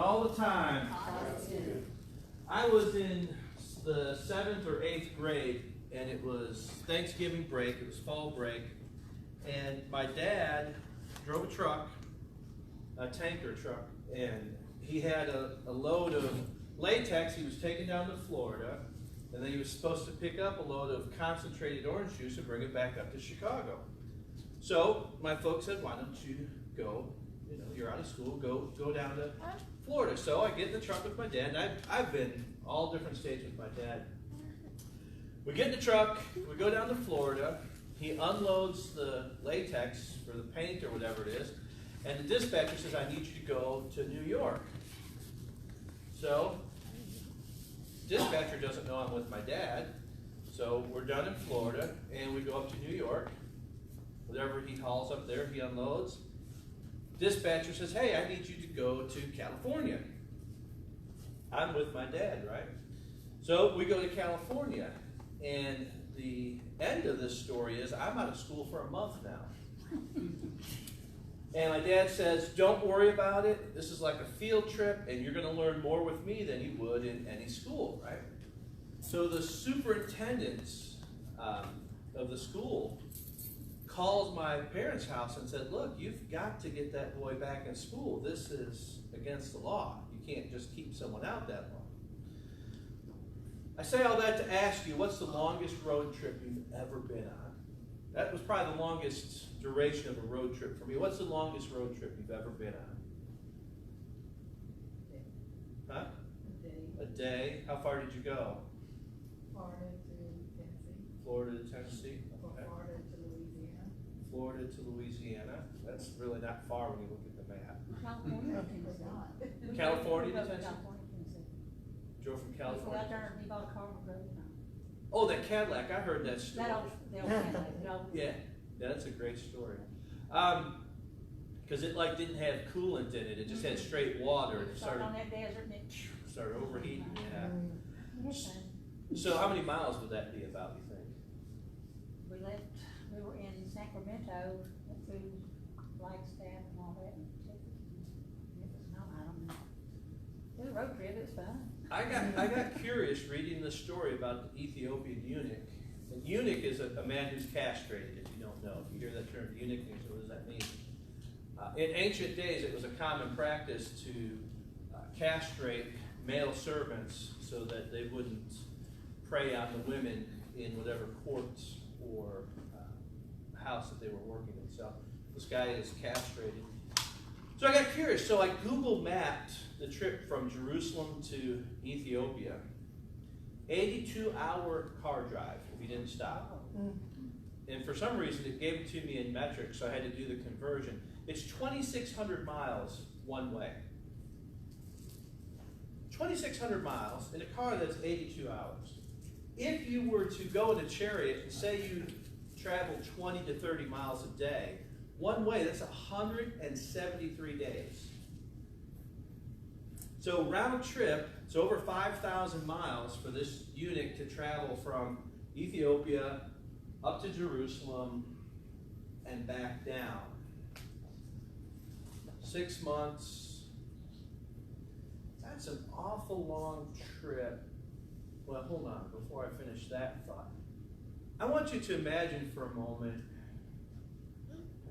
all the time. I was in the 7th or 8th grade, and it was Thanksgiving break. It was fall break, and my dad drove a truck, a tanker truck, and he had a load of latex he was taking down to Florida, and then he was supposed to pick up a load of concentrated orange juice and bring it back up to Chicago. So my folks said, why don't you go, you're out of school, go down to Florida. So I get in the truck with my dad, and I've been all different states with my dad. We get in the truck, we go down to Florida, he unloads the latex for the paint or whatever it is, and the dispatcher says, I need you to go to New York. So, dispatcher doesn't know I'm with my dad, so we're done in Florida, and we go up to New York. Whatever he hauls up there, he unloads. Dispatcher says, hey, I need you to go to California. I'm with my dad, right? So we go to California, and the end of this story is I'm out of school for a month now. And my dad says, don't worry about it. This is like a field trip, and you're going to learn more with me than you would in any school, right? So the superintendent of the school called my parents' house and said, look, you've got to get that boy back in school. This is against the law. You can't just keep someone out that long. I say all that to ask you, what's the longest road trip you've ever been on? That was probably the longest duration of a road trip for me. What's the longest road trip you've ever been on? Huh? A day. How far did you go? Florida to Tennessee. Florida to Tennessee? Okay. Florida to Louisiana. Florida to Louisiana. That's really not far when you look at the map. California to Tennessee. California to Tennessee? California, Tennessee. Drove from Before California. I turned, he bought a car and drove it on. Oh, that Cadillac. I heard that story. That old Cadillac, no. Yeah, that's a great story. Because it didn't have coolant in it. It just had straight water. It Started on that desert and it started overheating. Yeah. Yes, and So how many miles would that be about, you think? we were in Sacramento, went through Flagstaff and all that, and it was, no, I don't know. It was a road trip, it was fun. I got curious reading the story about the Ethiopian eunuch. An eunuch is a man who's castrated, if you don't know. If you hear that term eunuch, what does that mean? In ancient days, it was a common practice to castrate male servants so that they wouldn't prey on the women in whatever courts or house that they were working in. So this guy is castrated. So I got curious. So I Google mapped the trip from Jerusalem to Ethiopia. 82-hour car drive if you didn't stop. And for some reason, it gave it to me in metric, so I had to do the conversion. It's 2,600 miles one way. 2,600 miles in a car that's 82 hours. If you were to go in a chariot and say you travel 20 to 30 miles a day, one way, that's 173 days. So round trip, it's over 5,000 miles for this eunuch to travel from Ethiopia up to Jerusalem and back down. 6 months. That's an awful long trip. Well, hold on, before I finish that thought. I want you to imagine for a moment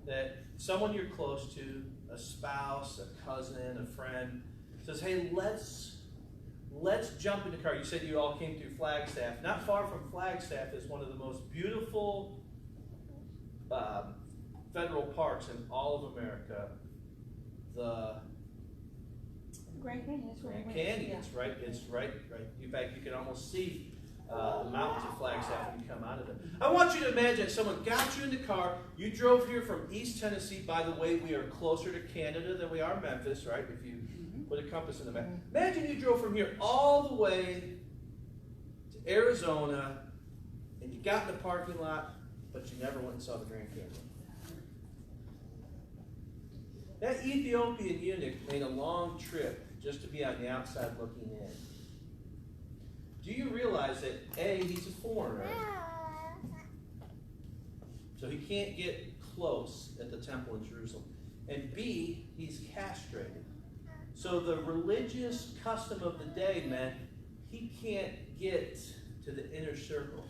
that someone you're close to, a spouse, a cousin, a friend, says, hey, let's jump in the car. You said you all came through Flagstaff. Not far from Flagstaff is one of the most beautiful federal parks in all of America. The Grand Canyon, that's where we went. Canyons, right? It's right. In fact, you can almost see the mountains of Flagstaff when you come out of it. I want you to imagine someone got you in the car. You drove here from East Tennessee. By the way, we are closer to Canada than we are Memphis, right? If you put a compass in the map. Imagine you drove from here all the way to Arizona, and you got in the parking lot, but you never went and saw the Grand Canyon. That Ethiopian eunuch made a long trip just to be on the outside looking in. Do you realize that A, he's a foreigner, so he can't get close at the temple in Jerusalem, and B, he's castrated. So the religious custom of the day meant he can't get to the inner circle.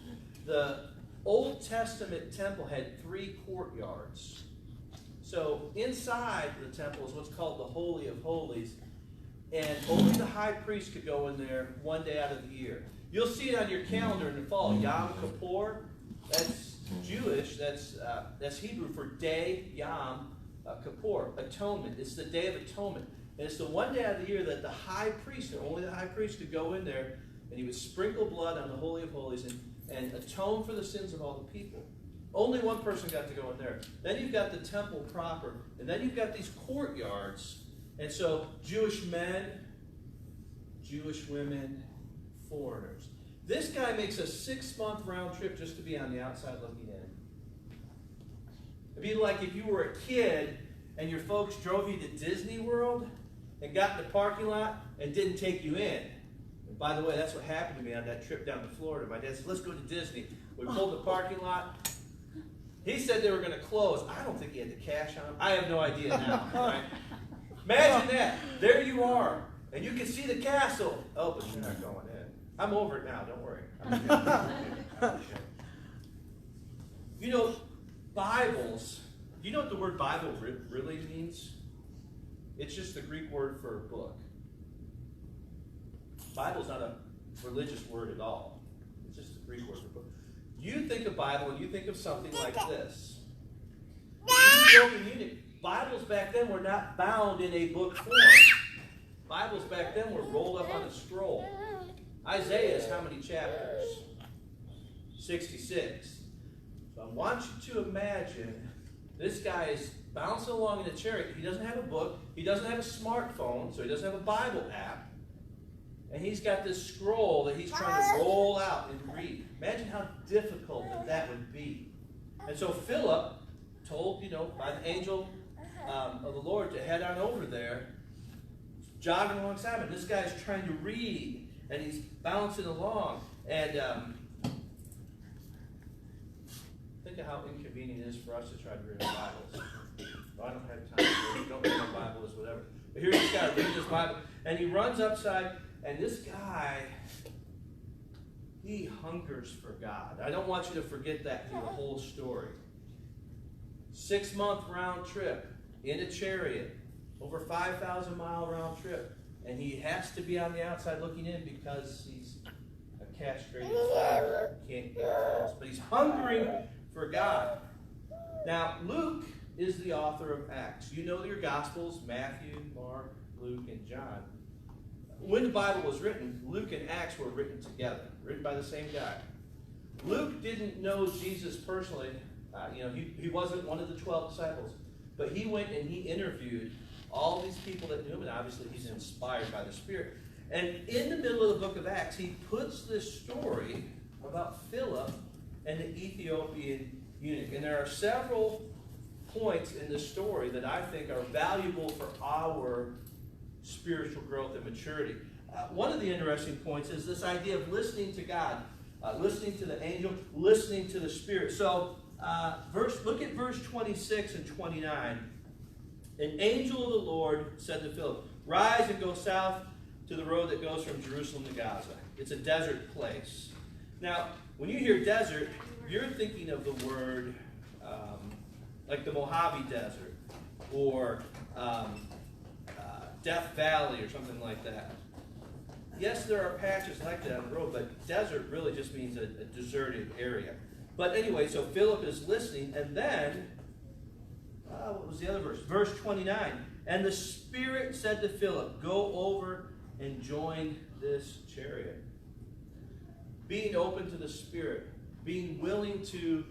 The Old Testament temple had 3 courtyards. So inside the temple is what's called the Holy of Holies, and only the high priest could go in there one day out of the year. You'll see it on your calendar in the fall. Yom Kippur, that's Jewish, that's Hebrew for Day Yom Kippur, atonement. It's the Day of Atonement. And it's the one day out of the year that the high priest, and only the high priest, could go in there, and he would sprinkle blood on the Holy of Holies and atone for the sins of all the people. Only one person got to go in there. Then you've got the temple proper, and then you've got these courtyards. And so Jewish men, Jewish women, foreigners. This guy makes a 6-month round trip just to be on the outside looking in. It'd be like if you were a kid and your folks drove you to Disney World and got in the parking lot and didn't take you in. And by the way, that's what happened to me on that trip down to Florida. My dad said, let's go to Disney. We pulled the parking lot. He said they were going to close. I don't think he had the cash on him. I have no idea now. Right? Imagine that. There you are. And you can see the castle. Oh, but you're not going in. I'm over it now. Don't worry. You know, Bibles, you know what the word Bible really means? It's just the Greek word for a book. Bible's not a religious word at all. It's just the Greek word for book. You think of Bible and you think of something like this. Ethiopian Eunuch. Bibles back then were not bound in a book form. Bibles back then were rolled up on a scroll. Isaiah is how many chapters? 66. So I want you to imagine this guy is bouncing along in a chariot. He doesn't have a book. He doesn't have a smartphone, so he doesn't have a Bible app. And he's got this scroll that he's trying to roll out and read. Imagine how difficult that would be. And so Philip, told, by the angel of the Lord to head on over there, jogging alongside him. This guy's trying to read, and he's bouncing along. And think of how inconvenient it is for us to try to read our Bibles. Well, I don't have time. Don't know what Bible is, whatever. But here's this guy reading his Bible, and he runs upside. And this guy, he hungers for God. I don't want you to forget that through the whole story. 6-month round trip in a chariot, over 5,000 mile round trip. And he has to be on the outside looking in because he's a castrated father. Can't get close. But he's hungering for God. Now, Luke is the author of Acts. You know your Gospels, Matthew, Mark, Luke, and John. When the Bible was written, Luke and Acts were written together, written by the same guy. Luke didn't know Jesus personally. He wasn't one of the 12 disciples. But he went and he interviewed all these people that knew him, and obviously he's inspired by the Spirit. And in the middle of the book of Acts, he puts this story about Philip and the Ethiopian eunuch. And there are several points in this story that I think are valuable for our spiritual growth and maturity. One of the interesting points is this idea of listening to God, listening to the angel, listening to the Spirit. So look at verse 26 and 29. An angel of the Lord said to Philip, rise and go south to the road that goes from Jerusalem to Gaza. It's a desert place. Now, when you hear desert, you're thinking of the word like the Mojave Desert or Death Valley or something like that. Yes, there are patches like that on the road, but desert really just means a deserted area. But anyway, so Philip is listening, and then, what was the other verse? Verse 29. And the Spirit said to Philip, go over and join this chariot. Being open to the Spirit, being willing to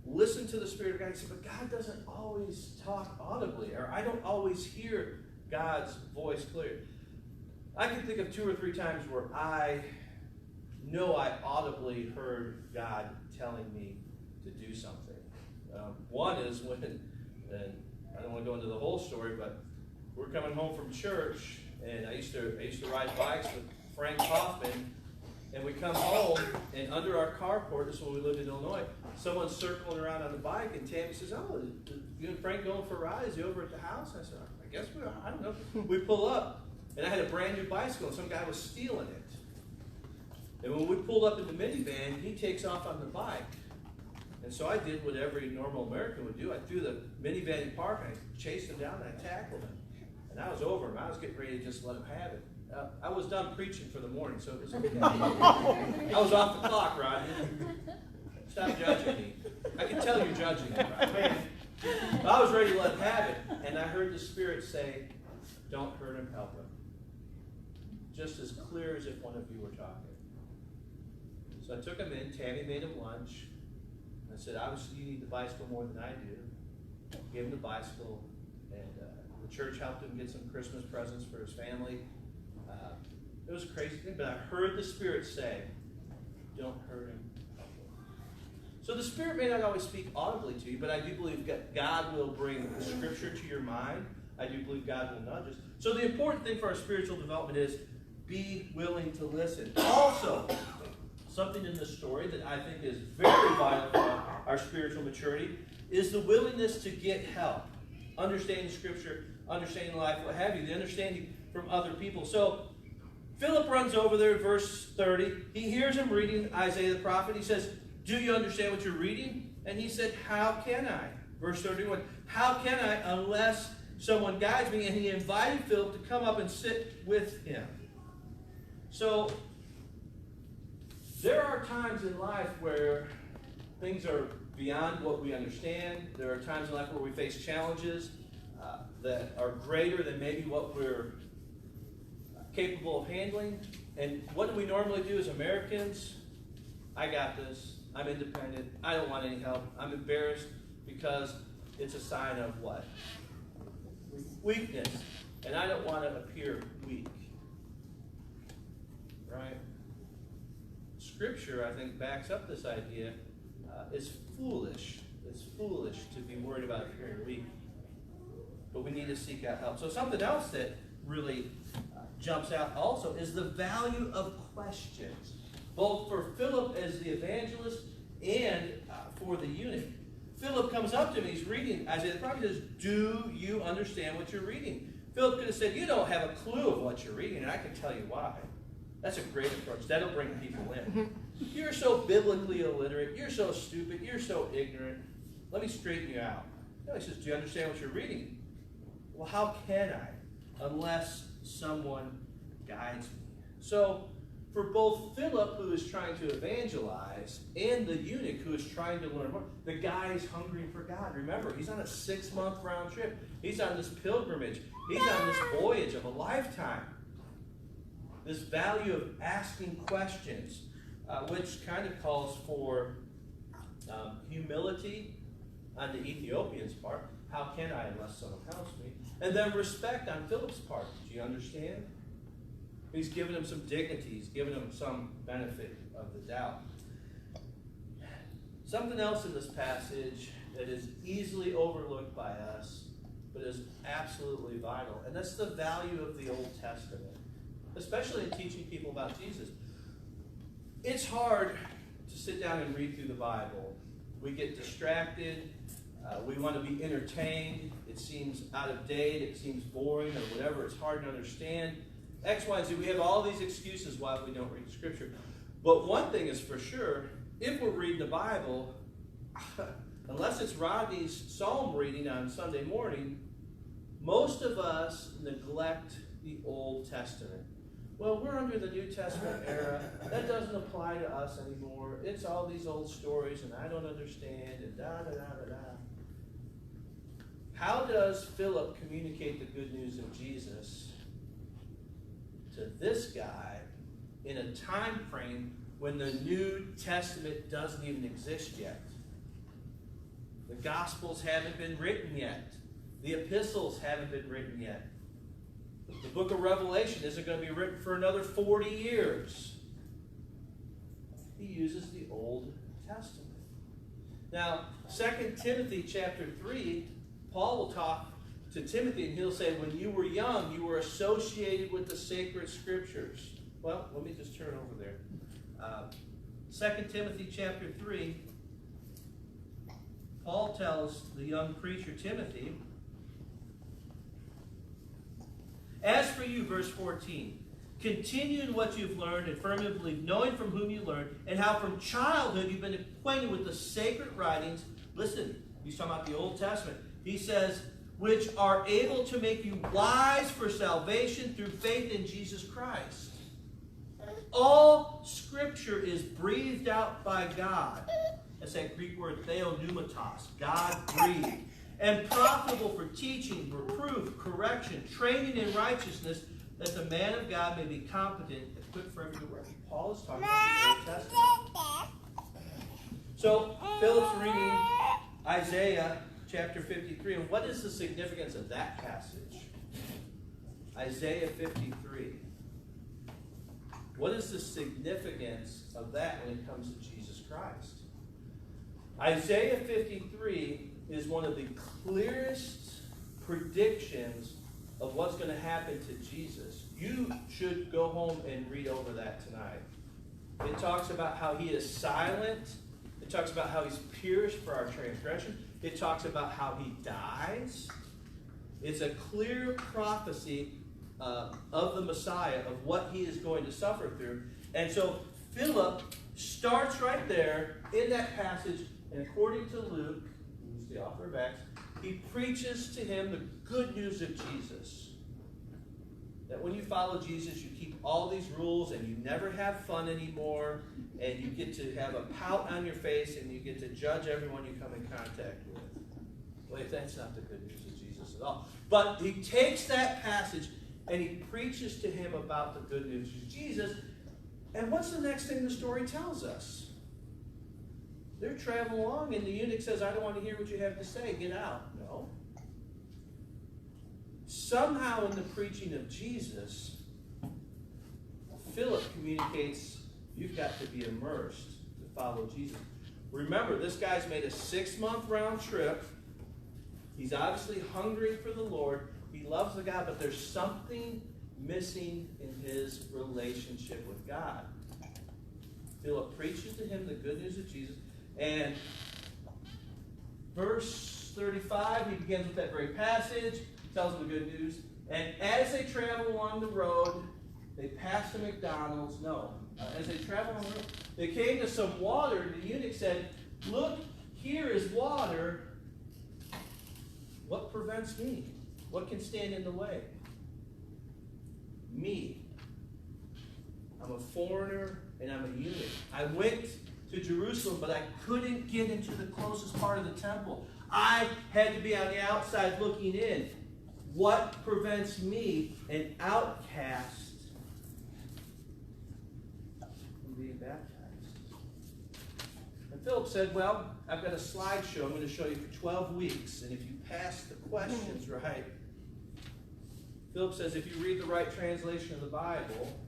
listen to the Spirit of God. You say, but God doesn't always talk audibly, or I don't always hear God's voice clear. I can think of 2 or 3 times where I know I audibly heard God telling me to do something. One is when, and I don't want to go into the whole story, but we're coming home from church, and I used to ride bikes with Frank Hoffman, and we come home, and under our carport, this is when we lived in Illinois, someone's circling around on the bike, and Tammy says, oh, you and Frank going for a ride? Is he over at the house? I said, I guess we are. I don't know. We pull up, And I had a brand new bicycle, and some guy was stealing it. And when we pulled up in the minivan, he takes off on the bike. And so I did what every normal American would do. I threw the minivan in park, and I chased him down, and I tackled him. And I was over him. I was getting ready to just let him have it. I was done preaching for the morning, so it was okay. I was off the clock, Rodney. Stop judging me. I can tell you're judging me, right? I was ready to let him have it, and I heard the Spirit say, don't hurt him, help him. Just as clear as if one of you were talking. So I took him in. Tammy made him lunch. I said, obviously you need the bicycle more than I do. Gave him the bicycle, and the church helped him get some Christmas presents for his family. It was a crazy thing, but I heard the Spirit say, don't hurt him. So the Spirit may not always speak audibly to you, but I do believe God will bring the Scripture to your mind. I do believe God will nudge us. So the important thing for our spiritual development is be willing to listen. Also, something in this story that I think is very vital for our spiritual maturity is the willingness to get help. Understanding Scripture, understanding life, what have you, the understanding from other people. So Philip runs over there in verse 30. He hears him reading Isaiah the prophet. He says, do you understand what you're reading? And he said, how can I? Verse 31, how can I unless someone guides me? And he invited Philip to come up and sit with him. So there are times in life where things are beyond what we understand. There are times in life where we face challenges that are greater than maybe what we're capable of handling. And what do we normally do as Americans? I got this. I'm independent. I don't want any help. I'm embarrassed because it's a sign of what? Weakness. And I don't want to appear weak. Right? Scripture, I think, backs up this idea. It's foolish. It's foolish to be worried about appearing weak. But we need to seek out help. So something else that really jumps out also is the value of questions. Both for Philip as the evangelist and for the eunuch. Philip comes up to him, he's reading Isaiah the prophet, says, do you understand what you're reading? Philip could have said, you don't have a clue of what you're reading, and I can tell you why. That's a great approach. That'll bring people in. You're so biblically illiterate, you're so stupid, you're so ignorant. Let me straighten you out. No, he says, do you understand what you're reading? Well, how can I? Unless someone guides me. So, for both Philip, who is trying to evangelize, and the eunuch, who is trying to learn more, the guy is hungry for God. Remember, he's on a 6-month round trip. He's on this pilgrimage. He's on this voyage of a lifetime. This value of asking questions, which kind of calls for humility on the Ethiopian's part. How can I unless someone helps me? And then respect on Philip's part. Do you understand? He's given him some dignity. He's given him some benefit of the doubt. Something else in this passage that is easily overlooked by us, but is absolutely vital, and that's the value of the Old Testament, especially in teaching people about Jesus. It's hard to sit down and read through the Bible. We get distracted. We want to be entertained. It seems out of date. It seems boring or whatever. It's hard to understand. X, Y, and Z. We have all these excuses why we don't read the Scripture. But one thing is for sure, if we're reading the Bible, unless it's Rodney's psalm reading on Sunday morning, most of us neglect the Old Testament. Well, we're under the New Testament era. That doesn't apply to us anymore. It's all these old stories, and I don't understand, and da-da-da-da-da. How does Philip communicate the good news of Jesus to this guy in a time frame when the New Testament doesn't even exist yet? The Gospels haven't been written yet. The epistles haven't been written yet. The book of Revelation isn't going to be written for another 40 years. He uses the Old Testament. Now, 2 Timothy chapter 3, Paul will talk to Timothy and he'll say, when you were young, you were associated with the sacred scriptures. Well, let me just turn over there. 2 Timothy chapter 3, Paul tells the young preacher Timothy, As for you, verse 14, continue in what you've learned and firmly believe, knowing from whom you learned, and how from childhood you've been acquainted with the sacred writings. Listen, he's talking about the Old Testament. He says, which are able to make you wise for salvation through faith in Jesus Christ. All Scripture is breathed out by God. That's that Greek word theopneumatos, God breathed. And profitable for teaching, reproof, correction, training in righteousness, that the man of God may be competent, equipped for every good work. Paul is talking about the Old Testament. So, Philip's reading Isaiah chapter 53. And what is the significance of that passage? Isaiah 53. What is the significance of that when it comes to Jesus Christ? Isaiah 53 is one of the clearest predictions of what's going to happen to Jesus. You should go home and read over that tonight. It talks about how he is silent. It talks about how he's pierced for our transgression. It talks about how he dies. It's a clear prophecy of the Messiah, of what he is going to suffer through. And so Philip starts right there in that passage, and according to Luke, who's the author of Acts, he preaches to him the good news of Jesus. That when you follow Jesus, you keep all these rules and you never have fun anymore, and you get to have a pout on your face and you get to judge everyone you come in contact with. Wait, that's not the good news of Jesus at all. But he takes that passage and he preaches to him about the good news of Jesus. And what's the next thing the story tells us? They're traveling along and the eunuch says, I don't want to hear what you have to say. Get out. No. Somehow in the preaching of Jesus, Philip communicates, you've got to be immersed to follow Jesus. Remember, this guy's made a 6-month round trip. He's obviously hungry for the Lord. He loves the God, but there's something missing in his relationship with God. Philip preaches to him the good news of Jesus. And verse 35, he begins with that very passage. He tells them the good news. And as they travel along the road, they passed a McDonald's. As they traveled along the road, they came to some water. And the eunuch said, look, here is water. What prevents me? What can stand in the way? Me. I'm a foreigner and I'm a eunuch. I went to Jerusalem, but I couldn't get into the closest part of the temple. I had to be on the outside looking in. What prevents me, an outcast, from being baptized? And Philip said, well, I've got a slideshow I'm going to show you for 12 weeks, and if you pass the questions right, Philip says if you read the right translation of the Bible,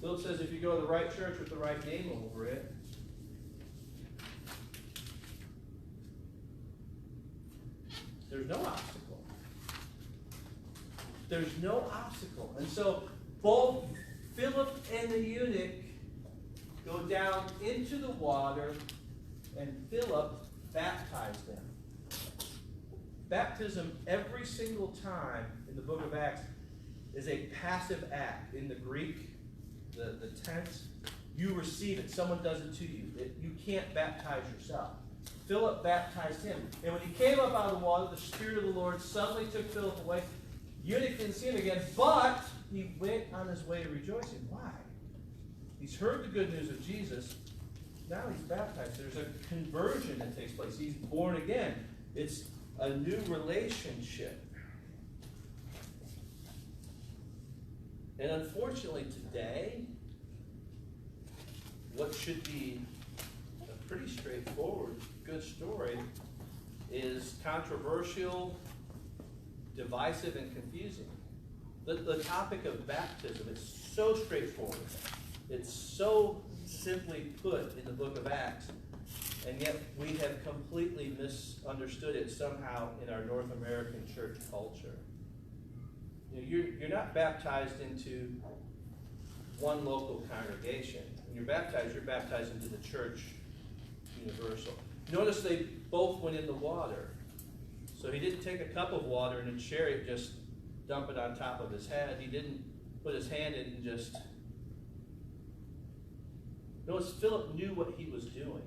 Philip says if you go to the right church with the right name over it, there's no obstacle. There's no obstacle. And so both Philip and the eunuch go down into the water, and Philip baptized them. Baptism, every single time in the book of Acts, is a passive act. In the Greek, the tense, you receive it. Someone does it to you. You can't baptize yourself. Philip baptized him. And when he came up out of the water, the Spirit of the Lord suddenly took Philip away. Eunuch didn't see him again, but he went on his way rejoicing. Why? He's heard the good news of Jesus. Now he's baptized. There's a conversion that takes place. He's born again. It's a new relationship. And unfortunately today, what should be a pretty straightforward, good story is controversial, divisive, and confusing. The topic of baptism is so straightforward. It's so simply put in the book of Acts, and yet we have completely misunderstood it somehow in our North American church culture. You're not baptized into one local congregation. When you're baptized into the church universal. Notice they both went in the water. So he didn't take a cup of water and then share it just dump it on top of his head. He didn't put his hand in and just... Notice Philip knew what he was doing,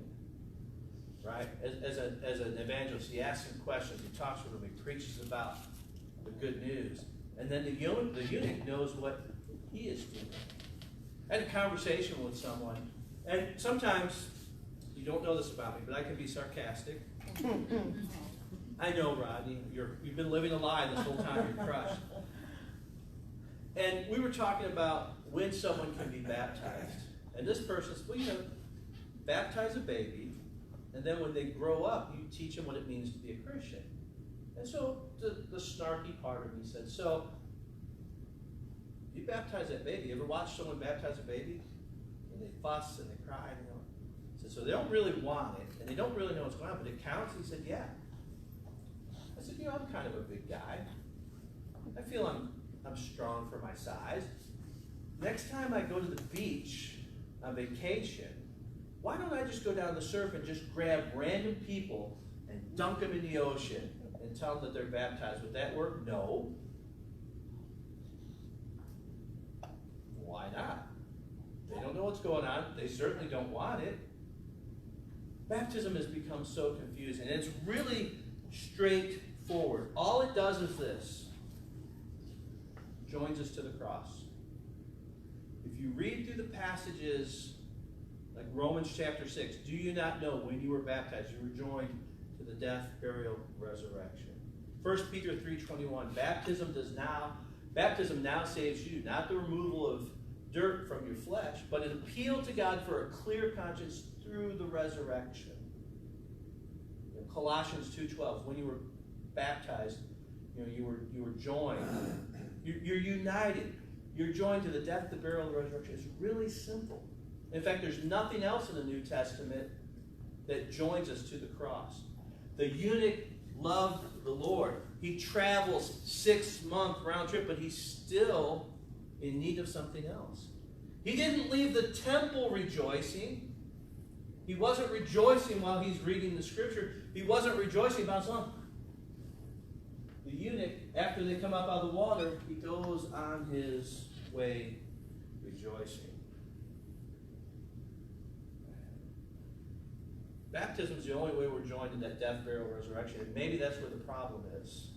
right? As an evangelist, he asks him questions, he talks with him, he preaches about the good news. And then the eunuch knows what he is doing. I had a conversation with someone, and sometimes, you don't know this about me, but I can be sarcastic. I know, Rodney, you've been living a lie this whole time, you're crushed. And we were talking about when someone can be baptized. And this person says, well, baptize a baby, and then when they grow up, you teach them what it means to be a Christian. And so the snarky part of me said, so, you baptize that baby. You ever watch someone baptize a baby? And they fuss and they cry, Said, so they don't really want it, and they don't really know what's going on, but it counts? He said, yeah. I said, I'm kind of a big guy. I feel I'm strong for my size. Next time I go to the beach on vacation, why don't I just go down the surf and just grab random people and dunk them in the ocean and tell them that they're baptized? Would that work? No. Why not? They don't know what's going on. They certainly don't want it. Baptism has become so confusing, and it's really straightforward. All it does is this. Joins us to the cross. If you read through the passages like Romans chapter 6, do you not know when you were baptized you were joined to the death, burial, resurrection? 1 Peter 3:21, baptism now saves you, not the removal of dirt from your flesh, but an appeal to God for a clear conscience through the resurrection. Colossians 2:12, when you were baptized, you were joined. You're united. You're joined to the death, the burial, and the resurrection. It's really simple. In fact, there's nothing else in the New Testament that joins us to the cross. The eunuch loved the Lord. He travels 6-month round trip, but he's still in need of something else. He didn't leave the temple rejoicing. He wasn't rejoicing while he's reading the scripture. He wasn't rejoicing about something. The eunuch, after they come up out of the water, he goes on his way rejoicing. Baptism is the only way we're joined in that death, burial, resurrection. And maybe that's where the problem is.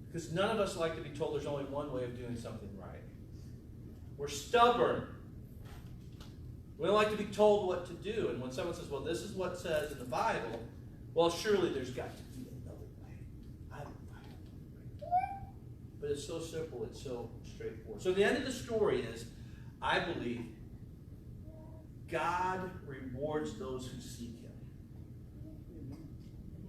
Because none of us like to be told there's only one way of doing something right. We're stubborn. We don't like to be told what to do. And when someone says, well, this is what it says in the Bible, well, surely there's got to be another way. I don't know. But it's so simple. It's so straightforward. So the end of the story is, I believe, God rewards those who seek Him.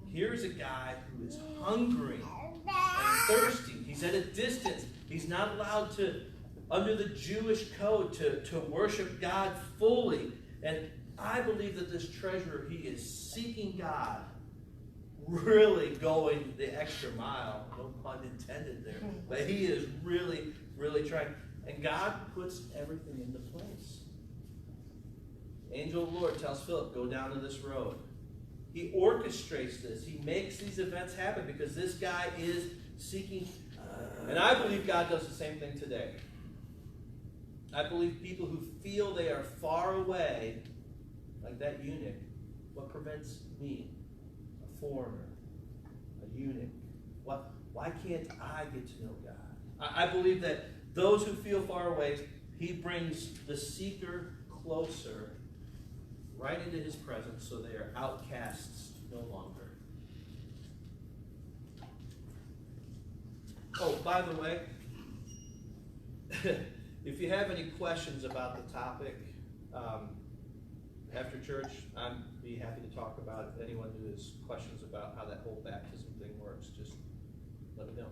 Here's a guy who is hungry and thirsty. He's at a distance. He's not allowed to, under the Jewish code, to worship God fully. And I believe that this treasurer, he is seeking God, really going the extra mile. No pun intended there. But he is really, really trying. And God puts everything into place. Angel of the Lord tells Philip, go down to this road. He orchestrates this. He makes these events happen because this guy is seeking. And I believe God does the same thing today. I believe people who feel they are far away, like that eunuch, what prevents me, a foreigner, a eunuch? Why can't I get to know God? I believe that those who feel far away, He brings the seeker closer, right into His presence, so they are outcasts no longer. Oh, by the way, if you have any questions about the topic after church, I'd be happy to talk about it. If anyone who has questions about how that whole baptism thing works, just let me know.